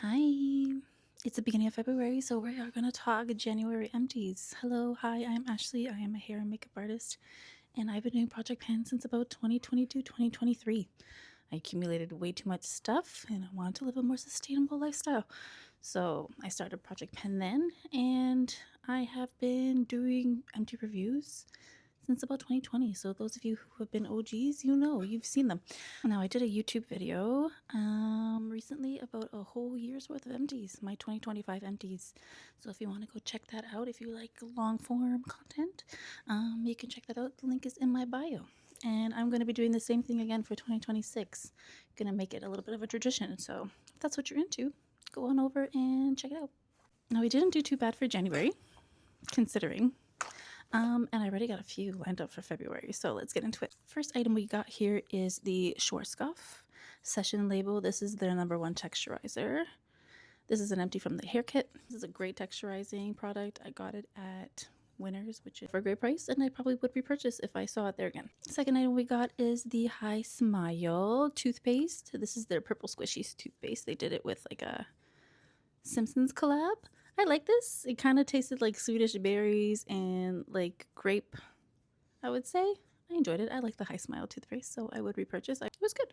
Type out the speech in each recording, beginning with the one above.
Hi, it's the beginning of February, so we are going to talk January empties. Hello, hi, I'm Ashley. I am a hair and makeup artist, and I've been doing Project Pen since about 2022, 2023. I accumulated way too much stuff, and I wanted to live a more sustainable lifestyle. So I started Project Pen then, and I have been doing empty reviews since about 2020. So those of you who have been OGs, you've seen them. Now I did a YouTube video recently about a whole year's worth of empties, my 2025 empties. So if you want to go check that out, if you like long form content, you can check that out. The link is in my bio. And I'm going to be doing the same thing again for 2026. Gonna make it a little bit of a tradition. So if that's what you're into, go on over and check it out. Now we didn't do too bad for January, considering. And I already got a few lined up for February, so let's get into it. First item we got here is the Schwarzkopf Session Label. This is their #1 texturizer. This is an empty from the hair kit. This is a great texturizing product. I got it at Winners, which is for a great price, and I probably would repurchase if I saw it there again. Second item we got is the High Smile toothpaste. This is their Purple Squishies toothpaste. They did it with like a Simpsons collab. I like this. It kind of tasted like Swedish berries and like grape, I would say. I enjoyed it. I like the High Smile toothpaste, so I would repurchase. It was good.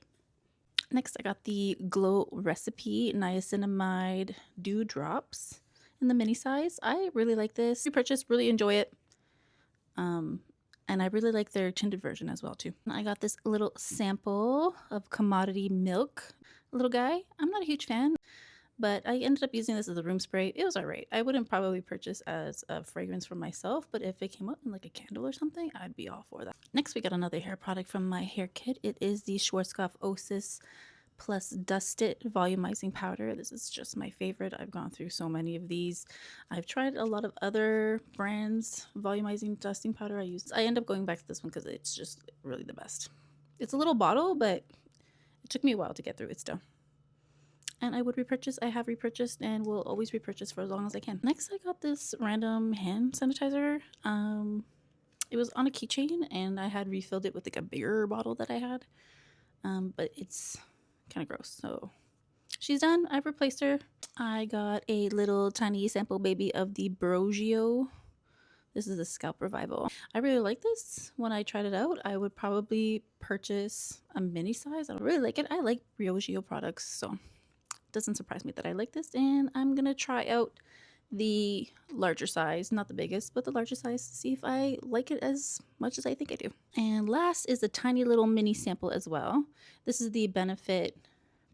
Next, I got the Glow Recipe Niacinamide Dew Drops in the mini size. I really like this. Repurchase, really enjoy it. And I really like their tinted version as well too. I got this little sample of Commodity Milk. Little guy. I'm not a huge fan, but I ended up using this as a room spray. It was all right. I wouldn't probably purchase as a fragrance for myself, but if it came up in like a candle or something, I'd be all for that. Next, we got another hair product from my hair kit. It is the Schwarzkopf Osis Plus Dusted Volumizing Powder. This is just my favorite. I've gone through so many of these. I've tried a lot of other brands volumizing dusting powder. I end up going back to this one because it's just really the best. It's a little bottle, but it took me a while to get through it still. And I would repurchase. I have repurchased and will always repurchase for as long as I can. Next, I got this random hand sanitizer. It was on a keychain, and I had refilled it with like a bigger bottle that I had. But it's kind of gross. So she's done. I've replaced her. I got a little tiny sample baby of the Brogio. This is a Scalp Revival. I really like this. When I tried it out, I would probably purchase a mini size. I really like it. I like Brogio products, so doesn't surprise me that I like this, and I'm gonna try out the larger size, not the biggest, but the larger size, to see if I like it as much as I think I do. And last is a tiny little mini sample as well. This is the Benefit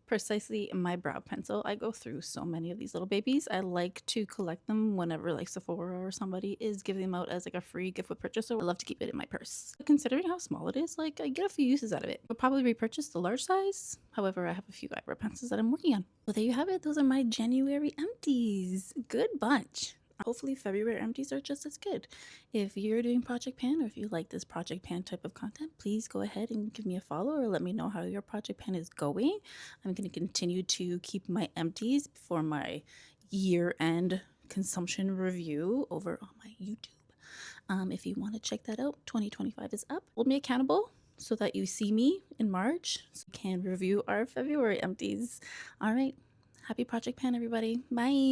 Precisely My Brow Pencil. I go through so many of these little babies. I like to collect them whenever like Sephora or somebody is giving them out as like a free gift with purchase, so I love to keep it in my purse. Considering how small it is, like I get a few uses out of it. I'll probably repurchase the large size. However, I have a few eyebrow pencils that I'm working on. Well, there you have it. Those are my January empties. Good bunch. Hopefully February empties are just as good. If you're doing Project Pan, or if you like this Project Pan type of content, please go ahead and give me a follow or let me know how your Project Pan is going. I'm going to continue to keep my empties for my year-end consumption review over on my YouTube. If you want to check that out, 2025 is up. Hold me accountable so that you see me in March so we can review our February empties. All right. Happy Project Pan, everybody. Bye.